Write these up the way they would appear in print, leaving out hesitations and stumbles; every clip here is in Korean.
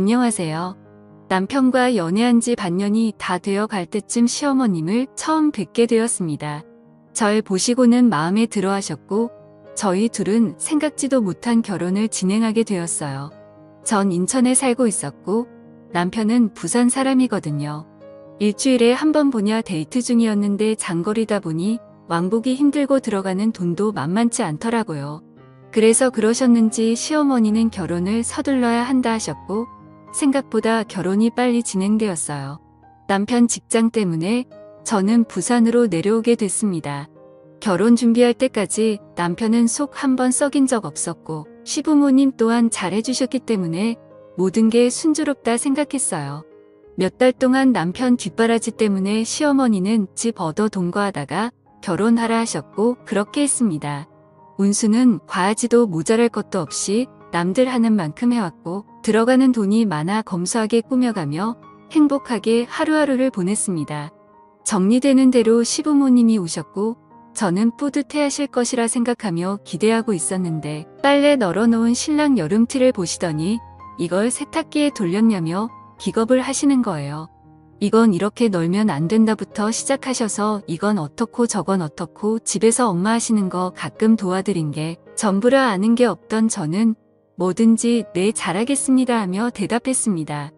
안녕하세요. 남편과 연애한 지 반년이 다 되어 갈 때쯤 시어머님을 처음 뵙게 되었습니다. 절 보시고는 마음에 들어 하셨고, 저희 둘은 생각지도 못한 결혼을 진행하게 되었어요. 전 인천에 살고 있었고, 남편은 부산 사람이거든요. 일주일에 한 번 보냐 데이트 중이었는데 장거리다 보니 왕복이 힘들고 들어가는 돈도 만만치 않더라고요. 그래서 그러셨는지 시어머니는 결혼을 서둘러야 한다 하셨고, 생각보다 결혼이 빨리 진행되었어요. 남편 직장 때문에 저는 부산으로 내려오게 됐습니다. 결혼 준비할 때까지 남편은 속 한 번 썩인 적 없었고 시부모님 또한 잘해주셨기 때문에 모든 게 순조롭다 생각했어요. 몇 달 동안 남편 뒷바라지 때문에 시어머니는 집 얻어 동거하다가 결혼하라 하셨고 그렇게 했습니다. 운수는 과하지도 모자랄 것도 없이 남들 하는 만큼 해왔고 들어가는 돈이 많아 검소하게 꾸며가며 행복하게 하루하루를 보냈습니다. 정리되는 대로 시부모님이 오셨고 저는 뿌듯해 하실 것이라 생각하며 기대하고 있었는데 빨래 널어놓은 신랑 여름티를 보시더니 이걸 세탁기에 돌렸냐며 기겁을 하시는 거예요. 이건 이렇게 널면 안 된다부터 시작하셔서 이건 어떻고 저건 어떻고 집에서 엄마 하시는 거 가끔 도와드린 게 전부라 아는 게 없던 저는 뭐든지 네 잘하겠습니다 하며 대답했습니다.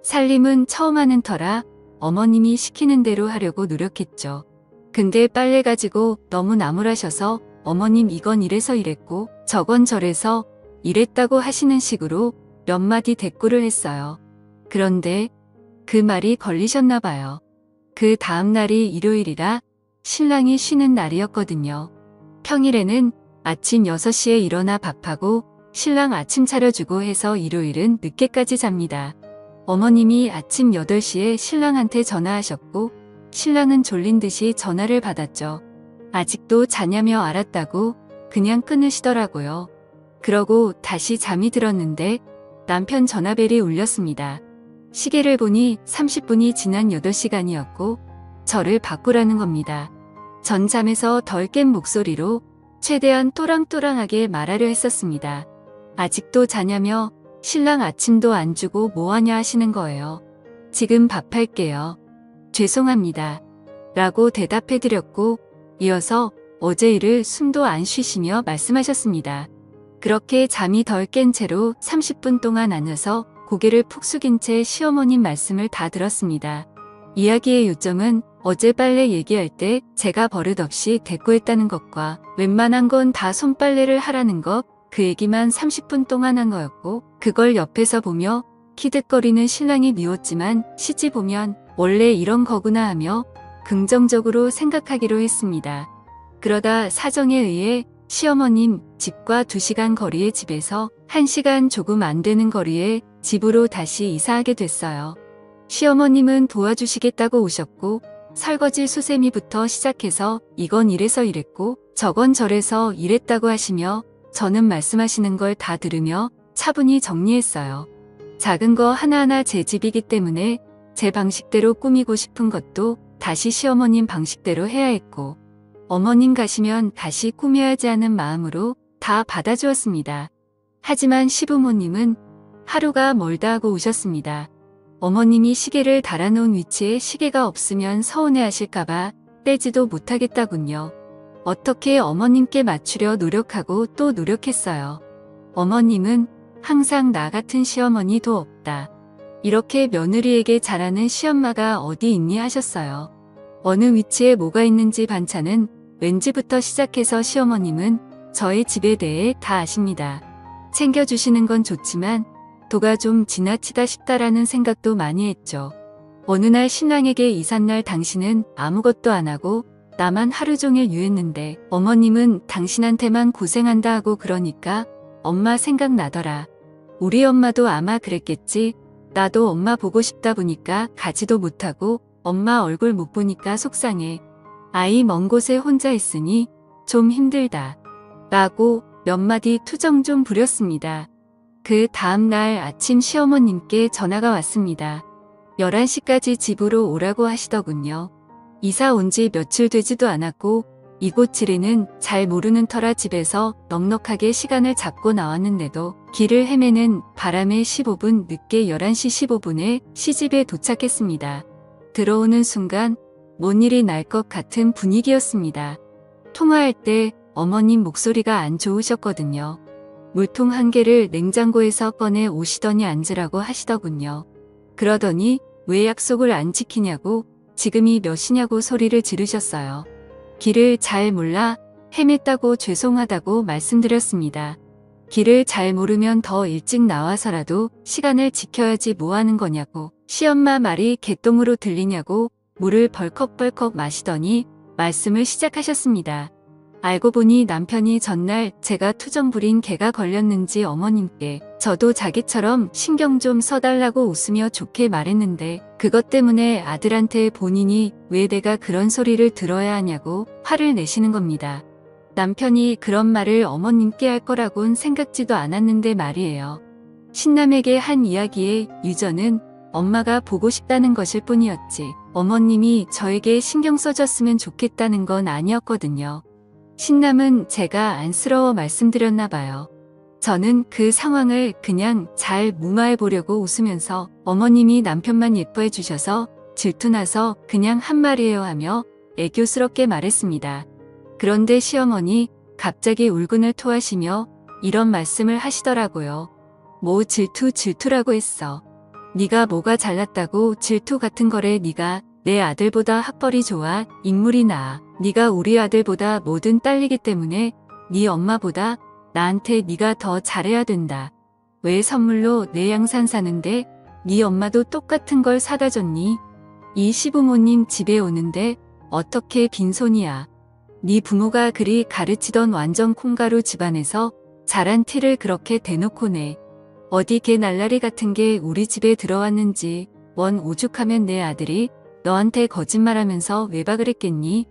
살림은 처음 하는 터라 어머님이 시키는 대로 하려고 노력했죠. 근데 빨래 가지고 너무 나무라셔서 어머님 이건 이래서 이랬고 저건 저래서 이랬다고 하시는 식으로 몇 마디 대꾸를 했어요. 그런데 그 말이 걸리셨나 봐요. 그 다음 날이 일요일이라 신랑이 쉬는 날이었거든요. 평일에는 아침 6시에 일어나 밥하고 신랑 아침 차려주고 해서 일요일은 늦게까지 잡니다. 어머님이 아침 8시에 신랑한테 전화하셨고 신랑은 졸린 듯이 전화를 받았죠. 아직도 자냐며 알았다고 그냥 끊으시더라고요. 그러고 다시 잠이 들었는데 남편 전화벨이 울렸습니다. 시계를 보니 30분이 지난 8시간이었고 저를 바꾸라는 겁니다. 전 잠에서 덜 깬 목소리로 최대한 또랑또랑하게 말하려 했었습니다. 아직도 자냐며 신랑 아침도 안 주고 뭐하냐 하시는 거예요. 지금 밥할게요. 죄송합니다. 라고 대답해드렸고 이어서 어제 일을 숨도 안 쉬시며 말씀하셨습니다. 그렇게 잠이 덜 깬 채로 30분 동안 앉아서 고개를 푹 숙인 채 시어머님 말씀을 다 들었습니다. 이야기의 요점은 어제 빨래 얘기할 때 제가 버릇없이 대꾸했다는 것과 웬만한 건 다 손빨래를 하라는 것, 그 얘기만 30분 동안 한 거였고 그걸 옆에서 보며 키득거리는 신랑이 미웠지만 시집 오면 원래 이런 거구나 하며 긍정적으로 생각하기로 했습니다. 그러다 사정에 의해 시어머님 집과 2시간 거리의 집에서 1시간 조금 안 되는 거리에 집으로 다시 이사하게 됐어요. 시어머님은 도와주시겠다고 오셨고 설거지 수세미부터 시작해서 이건 이래서 이랬고 저건 저래서 이랬다고 하시며 저는 말씀하시는 걸 다 들으며 차분히 정리했어요. 작은 거 하나하나 제 집이기 때문에 제 방식대로 꾸미고 싶은 것도 다시 시어머님 방식대로 해야 했고 어머님 가시면 다시 꾸며야지 하는 마음으로 다 받아주었습니다. 하지만 시부모님은 하루가 멀다 하고 오셨습니다. 어머님이 시계를 달아놓은 위치에 시계가 없으면 서운해하실까봐 떼지도 못하겠다군요. 어떻게 어머님께 맞추려 노력하고 또 노력했어요. 어머님은 항상 나 같은 시어머니도 없다. 이렇게 며느리에게 잘하는 시엄마가 어디 있니 하셨어요. 어느 위치에 뭐가 있는지 반찬은 왠지부터 시작해서 시어머님은 저의 집에 대해 다 아십니다. 챙겨주시는 건 좋지만 도가 좀 지나치다 싶다라는 생각도 많이 했죠. 어느 날 신랑에게 이삿날 당신은 아무것도 안 하고 나만 하루 종일 유했는데 어머님은 당신한테만 고생한다 하고 그러니까 엄마 생각나더라. 우리 엄마도 아마 그랬겠지. 나도 엄마 보고 싶다 보니까 가지도 못하고 엄마 얼굴 못 보니까 속상해. 아이 먼 곳에 혼자 있으니 좀 힘들다. 라고 몇 마디 투정 좀 부렸습니다. 그 다음 날 아침 시어머님께 전화가 왔습니다. 11시까지 집으로 오라고 하시더군요. 이사 온 지 며칠 되지도 않았고 이곳 지리는 잘 모르는 터라 집에서 넉넉하게 시간을 잡고 나왔는데도 길을 헤매는 바람에 15분 늦게 11시 15분에 시집에 도착했습니다. 들어오는 순간 뭔 일이 날 것 같은 분위기였습니다. 통화할 때 어머님 목소리가 안 좋으셨거든요. 물통 한 개를 냉장고에서 꺼내 오시더니 앉으라고 하시더군요. 그러더니 왜 약속을 안 지키냐고 지금이 몇 시냐고 소리를 지르셨어요. 길을 잘 몰라 헤맸다고 죄송하다고 말씀드렸습니다. 길을 잘 모르면 더 일찍 나와서라도 시간을 지켜야지 뭐 하는 거냐고, 시엄마 말이 개똥으로 들리냐고 물을 벌컥벌컥 마시더니 말씀을 시작하셨습니다. 알고 보니 남편이 전날 제가 투정 부린 개가 걸렸는지 어머님께 저도 자기처럼 신경 좀 써달라고 웃으며 좋게 말했는데 그것 때문에 아들한테 본인이 왜 내가 그런 소리를 들어야 하냐고 화를 내시는 겁니다. 남편이 그런 말을 어머님께 할 거라곤 생각지도 않았는데 말이에요. 신남에게 한 이야기의 유저는 엄마가 보고 싶다는 것일 뿐이었지 어머님이 저에게 신경 써줬으면 좋겠다는 건 아니었거든요. 신남은 제가 안쓰러워 말씀드렸나 봐요. 저는 그 상황을 그냥 잘 무마해 보려고 웃으면서 어머님이 남편만 예뻐해 주셔서 질투나서 그냥 한 말이에요 하며 애교스럽게 말했습니다. 그런데 시어머니 갑자기 울분을 토하시며 이런 말씀을 하시더라고요. 뭐 질투라고 했어. 네가 뭐가 잘났다고 질투 같은 거래. 네가 내 아들보다 학벌이 좋아, 인물이 나아. 네가 우리 아들보다 뭐든 딸리기 때문에 네 엄마보다 나한테 네가 더 잘해야 된다. 왜 선물로 내 양산 사는데 네 엄마도 똑같은 걸 사다 줬니? 이 시부모님 집에 오는데 어떻게 빈손이야. 네 부모가 그리 가르치던 완전 콩가루 집안에서 자란 티를 그렇게 대놓고 내. 어디 개 날라리 같은 게 우리 집에 들어왔는지. 원 오죽하면 내 아들이 너한테 거짓말하면서 외박을 했겠니?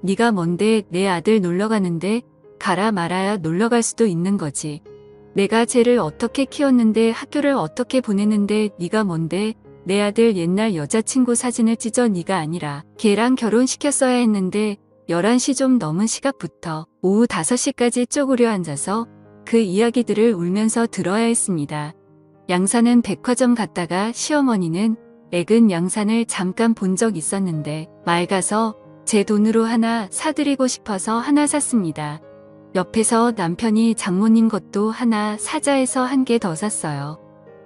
네가 뭔데 내 아들 놀러가는데 가라 말아야 놀러갈 수도 있는 거지. 내가 쟤를 어떻게 키웠는데 학교를 어떻게 보냈는데 네가 뭔데 내 아들 옛날 여자친구 사진을 찢어. 네가 아니라 걔랑 결혼시켰어야 했는데 11시 좀 넘은 시각부터 오후 5시까지 쪼그려 앉아서 그 이야기들을 울면서 들어야 했습니다. 양산은 백화점 갔다가 시어머니는 액은 양산을 잠깐 본 적 있었는데 맑아서 제 돈으로 하나 사드리고 싶어서 하나 샀습니다. 옆에서 남편이 장모님 것도 하나 사자 해서 한 개 더 샀어요.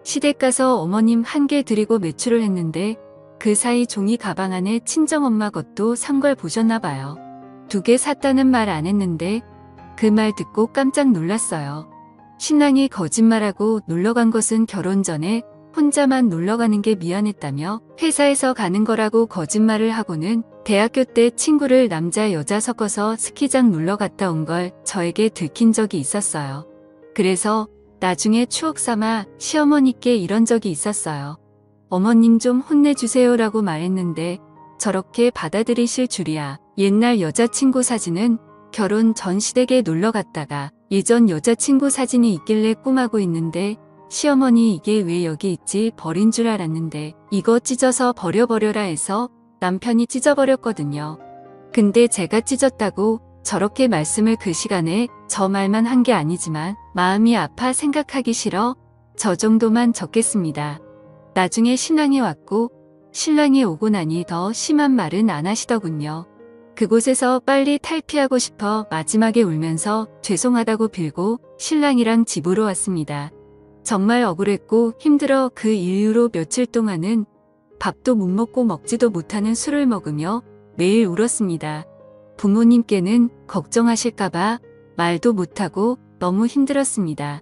시댁 가서 어머님 한 개 드리고 매출을 했는데 그 사이 종이 가방 안에 친정엄마 것도 산 걸 보셨나 봐요. 2개 샀다는 말 안 했는데 그 말 듣고 깜짝 놀랐어요. 신랑이 거짓말하고 놀러간 것은 결혼 전에 혼자만 놀러가는 게 미안했다며 회사에서 가는 거라고 거짓말을 하고는 대학교 때 친구를 남자 여자 섞어서 스키장 놀러 갔다 온 걸 저에게 들킨 적이 있었어요. 그래서 나중에 추억 삼아 시어머니께 이런 적이 있었어요. 어머님 좀 혼내주세요라고 말했는데 저렇게 받아들이실 줄이야. 옛날 여자친구 사진은 결혼 전 시댁에 놀러 갔다가 예전 여자친구 사진이 있길래 꿈하고 있는데 시어머니 이게 왜 여기 있지 버린 줄 알았는데 이거 찢어서 버려버려라 해서 남편이 찢어버렸거든요. 근데 제가 찢었다고 저렇게 말씀을 그 시간에 저 말만 한 게 아니지만 마음이 아파 생각하기 싫어 저 정도만 적겠습니다. 나중에 신랑이 왔고 신랑이 오고 나니 더 심한 말은 안 하시더군요. 그곳에서 빨리 탈피하고 싶어 마지막에 울면서 죄송하다고 빌고 신랑이랑 집으로 왔습니다. 정말 억울했고 힘들어 그 이후로 며칠 동안은 밥도 못 먹고 먹지도 못하는 술을 먹으며 매일 울었습니다. 부모님께는 걱정하실까봐 말도 못하고 너무 힘들었습니다.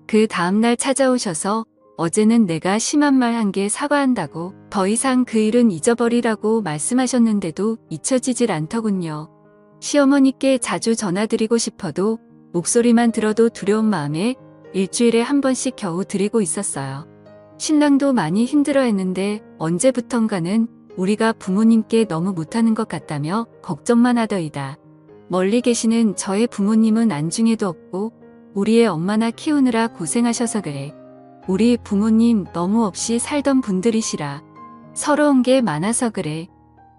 그 다음날 찾아오셔서 어제는 내가 심한 말 한 게 사과한다고 더 이상 그 일은 잊어버리라고 말씀하셨는데도 잊혀지질 않더군요. 시어머니께 자주 전화드리고 싶어도 목소리만 들어도 두려운 마음에 일주일에 한 번씩 겨우 드리고 있었어요. 신랑도 많이 힘들어했는데 언제부턴가는 우리가 부모님께 너무 못하는 것 같다며 걱정만 하더이다. 멀리 계시는 저의 부모님은 안중에도 없고 우리의 엄마나 키우느라 고생하셔서 그래. 우리 부모님 너무 없이 살던 분들이시라. 서러운 게 많아서 그래.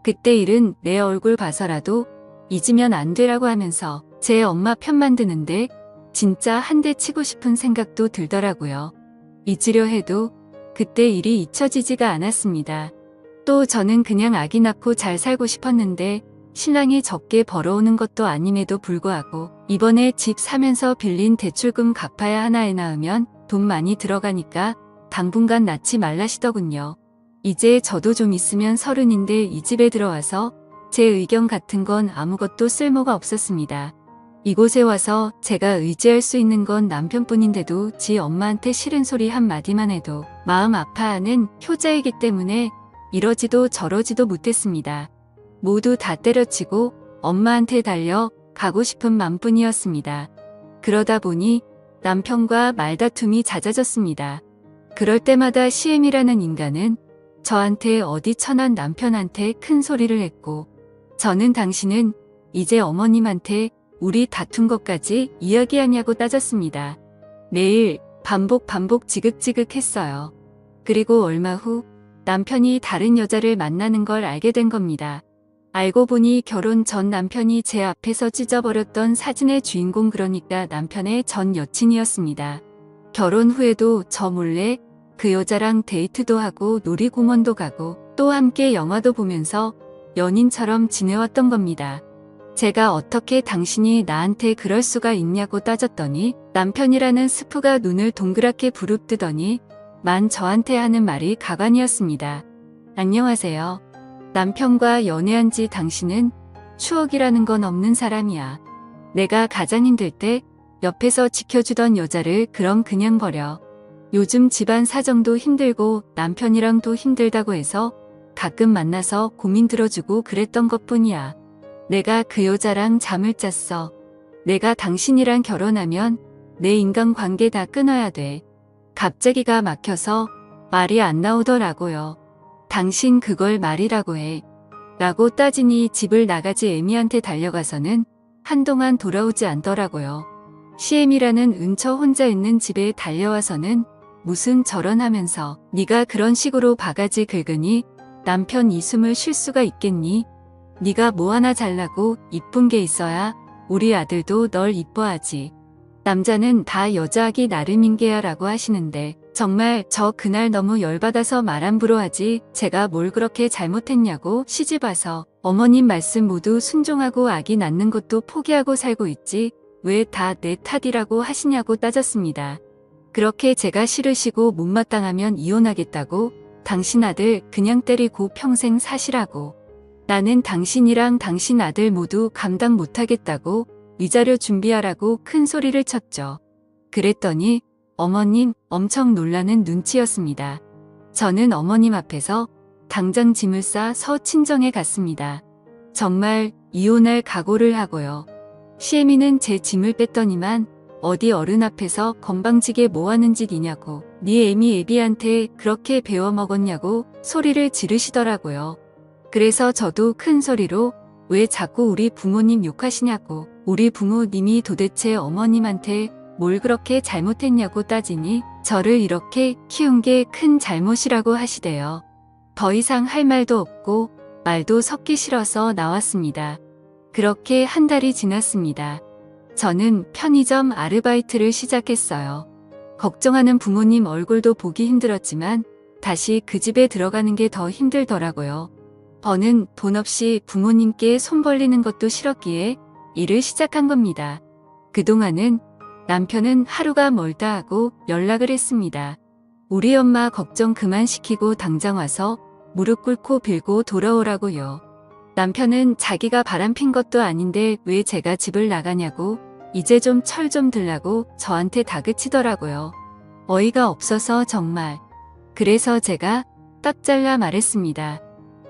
그때 일은 내 얼굴 봐서라도 잊으면 안 되라고 하면서 제 엄마 편만 드는데 진짜 한 대 치고 싶은 생각도 들더라고요. 잊으려 해도 그때 일이 잊혀지지가 않았습니다. 또 저는 그냥 아기 낳고 잘 살고 싶었는데 신랑이 적게 벌어오는 것도 아님에도 불구하고 이번에 집 사면서 빌린 대출금 갚아야 하나 애 낳으면 돈 많이 들어가니까 당분간 낳지 말라시더군요. 이제 저도 좀 있으면 30인데 이 집에 들어와서 제 의견 같은 건 아무것도 쓸모가 없었습니다. 이곳에 와서 제가 의지할 수 있는 건 남편뿐인데도 지 엄마한테 싫은 소리 한마디만 해도 마음 아파하는 효자이기 때문에 이러지도 저러지도 못했습니다. 모두 다 때려치고 엄마한테 달려 가고 싶은 맘뿐이었습니다. 그러다 보니 남편과 말다툼이 잦아졌습니다. 그럴 때마다 CM이라는 인간은 저한테 어디 천한 남편한테 큰 소리를 했고 저는 당신은 이제 어머님한테 우리 다툰 것까지 이야기하냐고 따졌습니다. 매일 반복 지극지극했어요. 그리고 얼마 후 남편이 다른 여자를 만나는 걸 알게 된 겁니다. 알고 보니 결혼 전 남편이 제 앞에서 찢어버렸던 사진의 주인공, 그러니까 남편의 전 여친이었습니다. 결혼 후에도 저 몰래 그 여자랑 데이트도 하고 놀이공원도 가고 또 함께 영화도 보면서 연인처럼 지내왔던 겁니다. 제가 어떻게 당신이 나한테 그럴 수가 있냐고 따졌더니 남편이라는 스프가 눈을 동그랗게 부릅뜨더니 만 저한테 하는 말이 가관이었습니다. 안녕하세요. 남편과 연애한 지 당신은 추억이라는 건 없는 사람이야. 내가 가장 힘들 때 옆에서 지켜주던 여자를 그럼 그냥 버려. 요즘 집안 사정도 힘들고 남편이랑도 힘들다고 해서 가끔 만나서 고민 들어주고 그랬던 것뿐이야. 내가 그 여자랑 잠을 잤어. 내가 당신이랑 결혼하면 내 인간관계 다 끊어야 돼. 갑자기가 막혀서 말이 안 나오더라고요. 당신 그걸 말이라고 해. 라고 따지니 집을 나가지 애미한테 달려가서는 한동안 돌아오지 않더라고요. CM이라는 은처 혼자 있는 집에 달려와서는 무슨 저런 하면서 네가 그런 식으로 바가지 긁으니 남편 이숨을 쉴 수가 있겠니? 네가 뭐 하나 잘나고 이쁜 게 있어야 우리 아들도 널 이뻐하지. 남자는 다 여자하기 나름인 게야 라고 하시는데 정말 저 그날 너무 열받아서 말 함부로 하지 제가 뭘 그렇게 잘못했냐고 시집 와서 어머님 말씀 모두 순종하고 아기 낳는 것도 포기하고 살고 있지 왜 다 내 탓이라고 하시냐고 따졌습니다. 그렇게 제가 싫으시고 못마땅하면 이혼하겠다고 당신 아들 그냥 때리고 평생 사시라고 나는 당신이랑 당신 아들 모두 감당 못하겠다고 위자료 준비하라고 큰 소리를 쳤죠. 그랬더니 어머님 엄청 놀라는 눈치였습니다. 저는 어머님 앞에서 당장 짐을 싸서 친정에 갔습니다. 정말 이혼할 각오를 하고요. CM이는 제 짐을 뺐더니만 어디 어른 앞에서 건방지게 뭐하는 짓이냐고 네 애미 애비한테 그렇게 배워먹었냐고 소리를 지르시더라고요. 그래서 저도 큰 소리로 왜 자꾸 우리 부모님 욕하시냐고 우리 부모님이 도대체 어머님한테 뭘 그렇게 잘못했냐고 따지니 저를 이렇게 키운 게 큰 잘못이라고 하시대요. 더 이상 할 말도 없고 말도 섞기 싫어서 나왔습니다. 그렇게 한 달이 지났습니다. 저는 편의점 아르바이트를 시작했어요. 걱정하는 부모님 얼굴도 보기 힘들었지만 다시 그 집에 들어가는 게 더 힘들더라고요. 버는 돈 없이 부모님께 손 벌리는 것도 싫었기에 일을 시작한 겁니다. 그동안은 남편은 하루가 멀다 하고 연락을 했습니다. 우리 엄마 걱정 그만 시키고 당장 와서 무릎 꿇고 빌고 돌아오라고요. 남편은 자기가 바람핀 것도 아닌데 왜 제가 집을 나가냐고 이제 좀 철 좀 들라고 저한테 다그치더라고요. 어이가 없어서 정말. 그래서 제가 딱 잘라 말했습니다.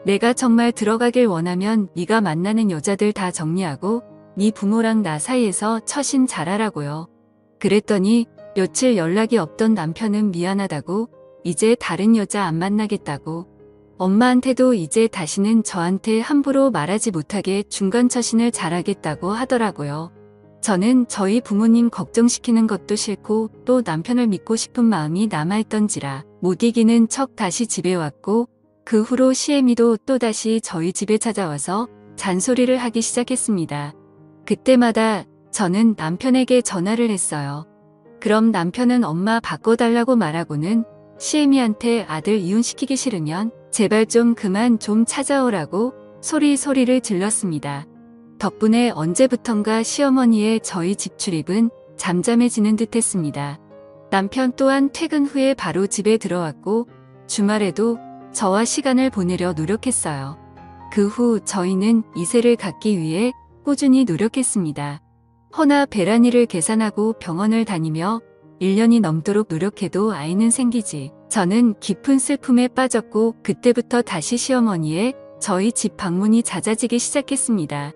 내가 정말 들어가길 원하면 네가 만나는 여자들 다 정리하고 네 부모랑 나 사이에서 처신 잘하라고요. 그랬더니 며칠 연락이 없던 남편은 미안하다고 이제 다른 여자 안 만나겠다고 엄마한테도 이제 다시는 저한테 함부로 말하지 못하게 중간 처신을 잘하겠다고 하더라고요. 저는 저희 부모님 걱정시키는 것도 싫고 또 남편을 믿고 싶은 마음이 남아있던지라 못 이기는 척 다시 집에 왔고 그 후로 CM이도 또다시 저희 집에 찾아와서 잔소리를 하기 시작했습니다. 그때마다 저는 남편에게 전화를 했어요. 그럼 남편은 엄마 바꿔달라고 말하고는 시애미한테 아들 이혼시키기 싫으면 제발 좀 그만 좀 찾아오라고 소리를 질렀습니다. 덕분에 언제부턴가 시어머니의 저희 집 출입은 잠잠해지는 듯 했습니다. 남편 또한 퇴근 후에 바로 집에 들어왔고 주말에도 저와 시간을 보내려 노력했어요. 그 후 저희는 이세를 갖기 위해 꾸준히 노력했습니다. 허나 배란일을 계산하고 병원을 다니며 1년이 넘도록 노력해도 아이는 생기지. 저는 깊은 슬픔에 빠졌고 그때부터 다시 시어머니의 저희 집 방문이 잦아지기 시작했습니다.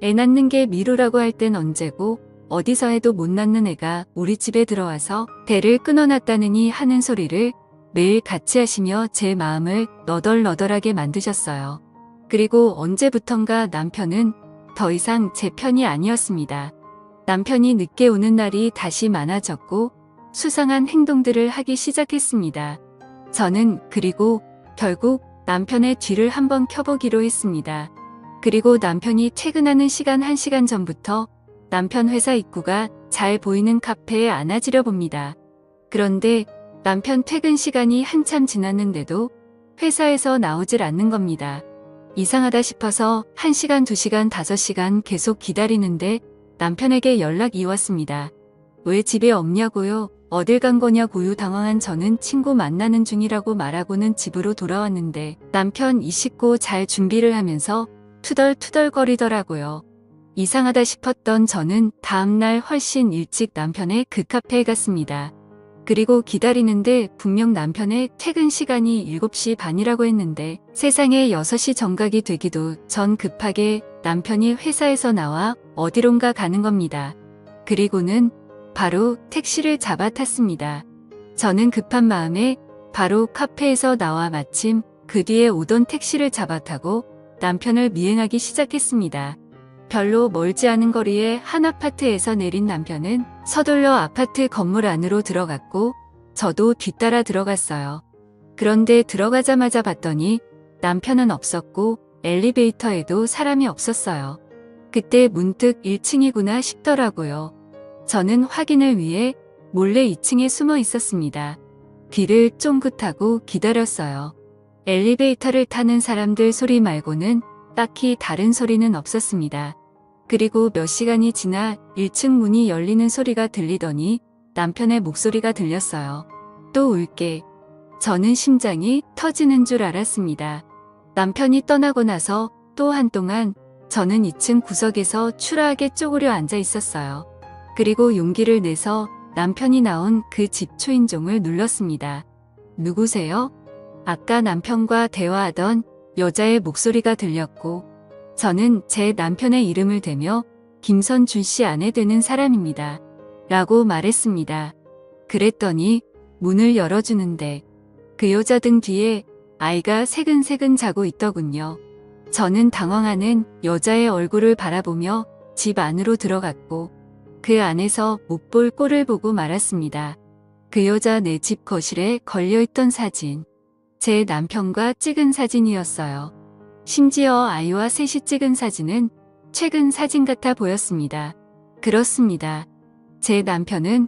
애 낳는 게 미루라고 할 땐 언제고 어디서 해도 못 낳는 애가 우리 집에 들어와서 대를 끊어놨다느니 하는 소리를 매일 같이 하시며 제 마음을 너덜너덜하게 만드셨어요. 그리고 언제부턴가 남편은 더 이상 제 편이 아니었습니다. 남편이 늦게 오는 날이 다시 많아졌고 수상한 행동들을 하기 시작했습니다. 저는 그리고 결국 남편의 뒤를 한번 켜보기로 했습니다. 그리고 남편이 퇴근하는 시간 1시간 전부터 남편 회사 입구가 잘 보이는 카페에 안아지려 봅니다. 그런데 남편 퇴근 시간이 한참 지났는데도 회사에서 나오질 않는 겁니다. 이상하다 싶어서 1시간, 2시간, 5시간 계속 기다리는데 남편에게 연락이 왔습니다. 왜 집에 없냐고요? 어딜 간 거냐고요? 당황한 저는 친구 만나는 중이라고 말하고는 집으로 돌아왔는데 남편 이 씻고 잘 준비를 하면서 투덜투덜거리더라고요. 이상하다 싶었던 저는 다음날 훨씬 일찍 남편의 그 카페에 갔습니다. 그리고 기다리는데 분명 남편의 퇴근 시간이 7시 반이라고 했는데 세상에 6시 정각이 되기도 전 급하게 남편이 회사에서 나와 어디론가 가는 겁니다. 그리고는 바로 택시를 잡아 탔습니다. 저는 급한 마음에 바로 카페에서 나와 마침 그 뒤에 오던 택시를 잡아 타고 남편을 미행하기 시작했습니다. 별로 멀지 않은 거리에 한 아파트에서 내린 남편은 서둘러 아파트 건물 안으로 들어갔고 저도 뒤따라 들어갔어요. 그런데 들어가자마자 봤더니 남편은 없었고 엘리베이터에도 사람이 없었어요. 그때 문득 1층이구나 싶더라고요. 저는 확인을 위해 몰래 2층에 숨어 있었습니다. 귀를 쫑긋하고 기다렸어요. 엘리베이터를 타는 사람들 소리 말고는 딱히 다른 소리는 없었습니다. 그리고 몇 시간이 지나 1층 문이 열리는 소리가 들리더니 남편의 목소리가 들렸어요. 또 올게. 저는 심장이 터지는 줄 알았습니다. 남편이 떠나고 나서 또 한동안 저는 2층 구석에서 추라하게 쪼그려 앉아 있었어요. 그리고 용기를 내서 남편이 나온 그 집 초인종을 눌렀습니다. 누구세요? 아까 남편과 대화하던 여자의 목소리가 들렸고 저는 제 남편의 이름을 대며 김선준 씨 아내 되는 사람입니다. 라고 말했습니다. 그랬더니 문을 열어주는데 그 여자 등 뒤에 아이가 새근새근 자고 있더군요. 저는 당황하는 여자의 얼굴을 바라보며 집 안으로 들어갔고 그 안에서 못 볼 꼴을 보고 말았습니다. 그 여자 내 집 거실에 걸려있던 사진. 제 남편과 찍은 사진이었어요. 심지어 아이와 셋이 찍은 사진은 최근 사진 같아 보였습니다. 그렇습니다. 제 남편은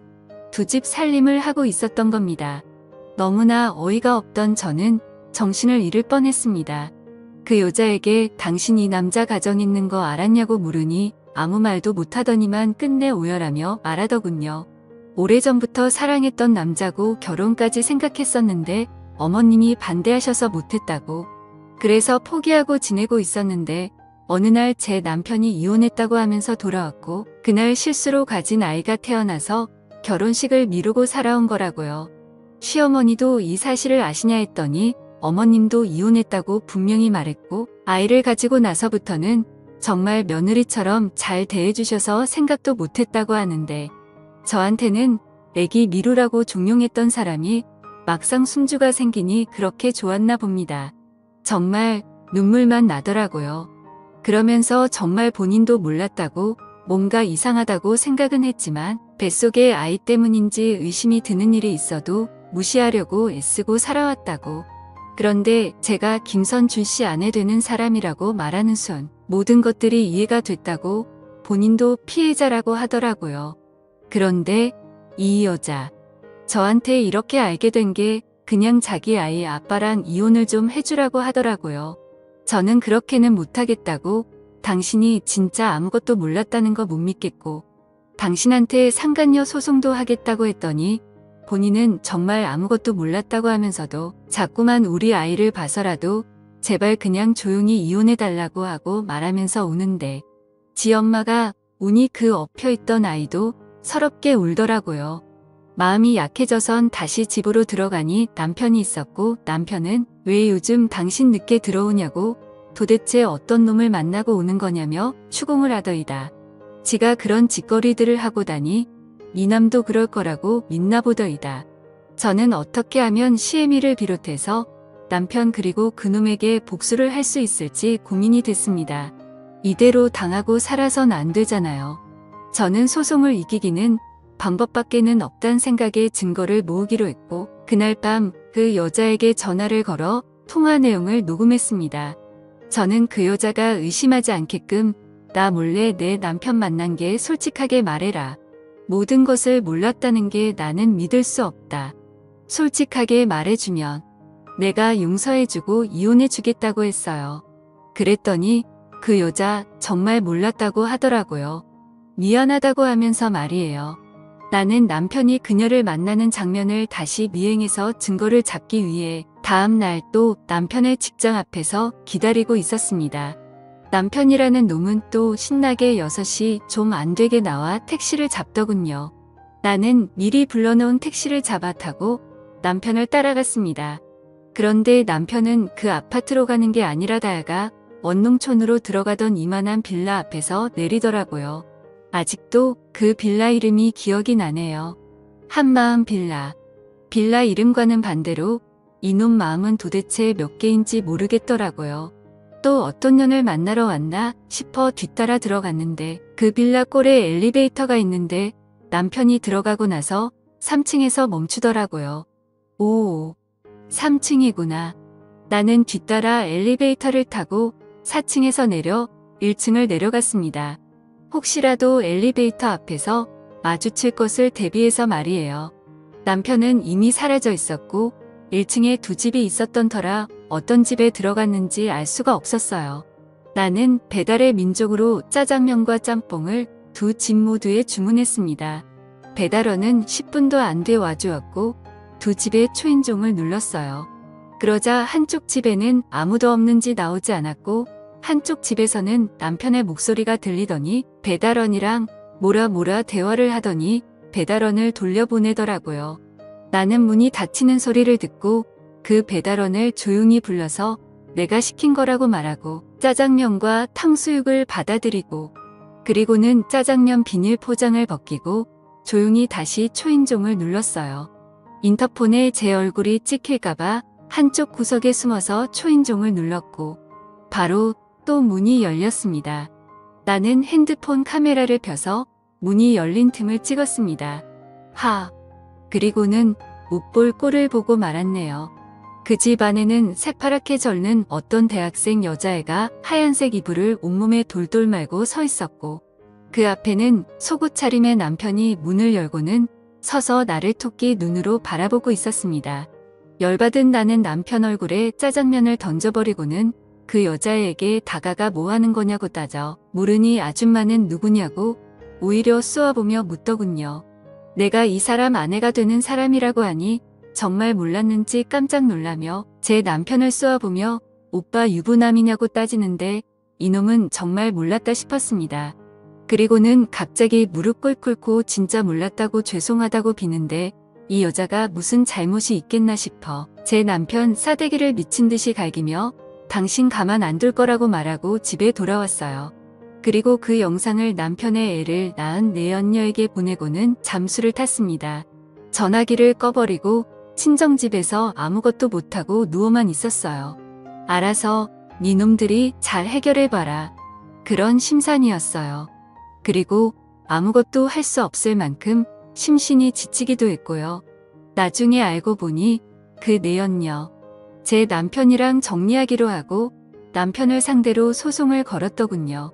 두 집 살림을 하고 있었던 겁니다. 너무나 어이가 없던 저는 정신을 잃을 뻔했습니다. 그 여자에게 당신 이 남자 가정 있는 거 알았냐고 물으니 아무 말도 못하더니만 끝내 오열하며 말하더군요. 오래전부터 사랑했던 남자고 결혼까지 생각했었는데 어머님이 반대하셔서 못했다고. 그래서 포기하고 지내고 있었는데 어느 날 제 남편이 이혼했다고 하면서 돌아왔고 그날 실수로 가진 아이가 태어나서 결혼식을 미루고 살아온 거라고요. 시어머니도 이 사실을 아시냐 했더니 어머님도 이혼했다고 분명히 말했고 아이를 가지고 나서부터는 정말 며느리처럼 잘 대해주셔서 생각도 못했다고 하는데 저한테는 애기 미루라고 종용했던 사람이 막상 숨주가 생기니 그렇게 좋았나 봅니다. 정말 눈물만 나더라고요. 그러면서 정말 본인도 몰랐다고 뭔가 이상하다고 생각은 했지만 뱃속에 아이 때문인지 의심이 드는 일이 있어도 무시하려고 애쓰고 살아왔다고. 그런데 제가 김선준 씨 아내 되는 사람이라고 말하는 순 모든 것들이 이해가 됐다고 본인도 피해자라고 하더라고요. 그런데 이 여자, 저한테 이렇게 알게 된 게 그냥 자기 아이 아빠랑 이혼을 좀 해주라고 하더라고요. 저는 그렇게는 못하겠다고, 당신이 진짜 아무것도 몰랐다는 거 못 믿겠고, 당신한테 상간녀 소송도 하겠다고 했더니 본인은 정말 아무것도 몰랐다고 하면서도 자꾸만 우리 아이를 봐서라도 제발 그냥 조용히 이혼해달라고 하고 말하면서 우는데, 지 엄마가 우니 그 엎혀있던 아이도 서럽게 울더라고요. 마음이 약해져선 다시 집으로 들어가니 남편이 있었고, 남편은 왜 요즘 당신 늦게 들어오냐고, 도대체 어떤 놈을 만나고 오는 거냐며 추궁을 하더이다. 지가 그런 짓거리들을 하고 다니 미남도 그럴 거라고 믿나 보더이다. 저는 어떻게 하면 시애미를 비롯해서 남편 그리고 그놈에게 복수를 할 수 있을지 고민이 됐습니다. 이대로 당하고 살아선 안 되잖아요. 저는 소송을 이기기는 방법밖에는 없단 생각에 증거를 모으기로 했고, 그날 밤 그 여자에게 전화를 걸어 통화 내용을 녹음했습니다. 저는 그 여자가 의심하지 않게끔 나 몰래 내 남편 만난 게 솔직하게 말해라. 모든 것을 몰랐다는 게 나는 믿을 수 없다. 솔직하게 말해주면 내가 용서해주고 이혼해주겠다고 했어요. 그랬더니 그 여자 정말 몰랐다고 하더라고요. 미안하다고 하면서 말이에요. 나는 남편이 그녀를 만나는 장면을 다시 미행해서 증거를 잡기 위해 다음 날 또 남편의 직장 앞에서 기다리고 있었습니다. 남편이라는 놈은 또 신나게 6시 좀 안 되게 나와 택시를 잡더군요. 나는 미리 불러놓은 택시를 잡아 타고 남편을 따라갔습니다. 그런데 남편은 그 아파트로 가는 게 아니라 다야가 원농촌으로 들어가던 이만한 빌라 앞에서 내리더라고요. 아직도 그 빌라 이름이 기억이 나네요. 한마음 빌라. 빌라 이름과는 반대로 이놈 마음은 도대체 몇 개인지 모르겠더라고요. 또 어떤 년을 만나러 왔나 싶어 뒤따라 들어갔는데 그 빌라 꼴에 엘리베이터가 있는데 남편이 들어가고 나서 3층에서 멈추더라고요. 오, 3층이구나. 나는 뒤따라 엘리베이터를 타고 4층에서 내려 1층을 내려갔습니다. 혹시라도 엘리베이터 앞에서 마주칠 것을 대비해서 말이에요. 남편은 이미 사라져 있었고 1층에 두 집이 있었던 터라 어떤 집에 들어갔는지 알 수가 없었어요. 나는 배달의 민족으로 짜장면과 짬뽕을 두 집 모두에 주문했습니다. 배달원은 10분도 안 돼 와주었고 두 집의 초인종을 눌렀어요. 그러자 한쪽 집에는 아무도 없는지 나오지 않았고 한쪽 집에서는 남편의 목소리가 들리더니 배달원이랑 뭐라 대화를 하더니 배달원을 돌려보내더라고요. 나는 문이 닫히는 소리를 듣고 그 배달원을 조용히 불러서 내가 시킨 거라고 말하고 짜장면과 탕수육을 받아들이고, 그리고는 짜장면 비닐 포장을 벗기고 조용히 다시 초인종을 눌렀어요. 인터폰에 제 얼굴이 찍힐까봐 한쪽 구석에 숨어서 초인종을 눌렀고 바로 또 문이 열렸습니다. 나는 핸드폰 카메라를 펴서 문이 열린 틈을 찍었습니다. 그리고는 못 볼 꼴을 보고 말았네요. 그 집 안에는 새파랗게 절는 어떤 대학생 여자애가 하얀색 이불을 온몸에 돌돌 말고 서 있었고, 그 앞에는 속옷 차림의 남편이 문을 열고는 서서 나를 토끼 눈으로 바라보고 있었습니다. 열받은 나는 남편 얼굴에 짜장면을 던져버리고는 그 여자애에게 다가가 뭐 하는 거냐고 따져 모르니 아줌마는 누구냐고 오히려 쏘아보며 묻더군요. 내가 이 사람 아내가 되는 사람이라고 하니 정말 몰랐는지 깜짝 놀라며 제 남편을 쏘아보며 오빠 유부남이냐고 따지는데 이놈은 정말 몰랐다 싶었습니다. 그리고는 갑자기 무릎 꿇고 진짜 몰랐다고 죄송하다고 비는데 이 여자가 무슨 잘못이 있겠나 싶어 제 남편 싸대기를 미친 듯이 갈기며 당신 가만 안 둘 거라고 말하고 집에 돌아왔어요. 그리고 그 영상을 남편의 애를 낳은 내연녀에게 보내고는 잠수를 탔습니다. 전화기를 꺼버리고 친정집에서 아무것도 못하고 누워만 있었어요. 알아서 니놈들이 잘 해결해봐라. 그런 심산이었어요. 그리고 아무것도 할 수 없을 만큼 심신이 지치기도 했고요. 나중에 알고 보니 그 내연녀 제 남편이랑 정리하기로 하고 남편을 상대로 소송을 걸었더군요.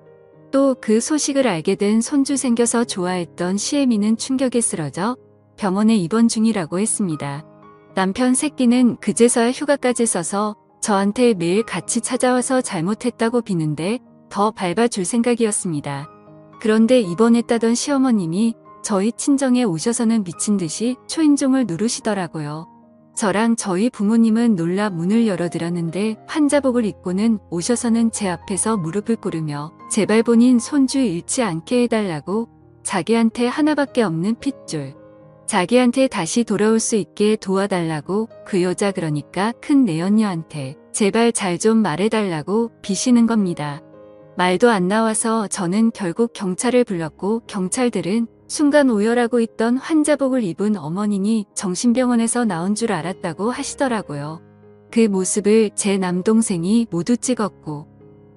또 그 소식을 알게 된 손주 생겨서 좋아했던 시애미는 충격에 쓰러져 병원에 입원 중이라고 했습니다. 남편 새끼는 그제서야 휴가까지 써서 저한테 매일 같이 찾아와서 잘못했다고 비는데 더 밟아줄 생각이었습니다. 그런데 입원했다던 시어머님이 저희 친정에 오셔서는 미친 듯이 초인종을 누르시더라고요. 저랑 저희 부모님은 놀라 문을 열어드렸는데 환자복을 입고는 오셔서는 제 앞에서 무릎을 꿇으며 제발 본인 손주 잃지 않게 해달라고, 자기한테 하나밖에 없는 핏줄, 자기한테 다시 돌아올 수 있게 도와달라고, 그 여자 그러니까 큰 내연녀한테 제발 잘 좀 말해달라고 비시는 겁니다. 말도 안 나와서 저는 결국 경찰을 불렀고, 경찰들은 순간 오열하고 있던 환자복을 입은 어머니니 정신병원에서 나온 줄 알았다고 하시더라고요. 그 모습을 제 남동생이 모두 찍었고,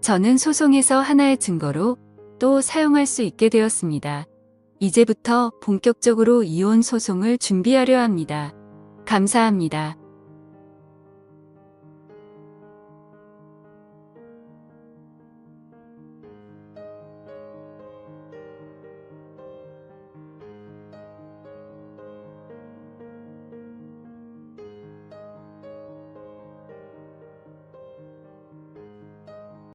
저는 소송에서 하나의 증거로 또 사용할 수 있게 되었습니다. 이제부터 본격적으로 이혼 소송을 준비하려 합니다. 감사합니다.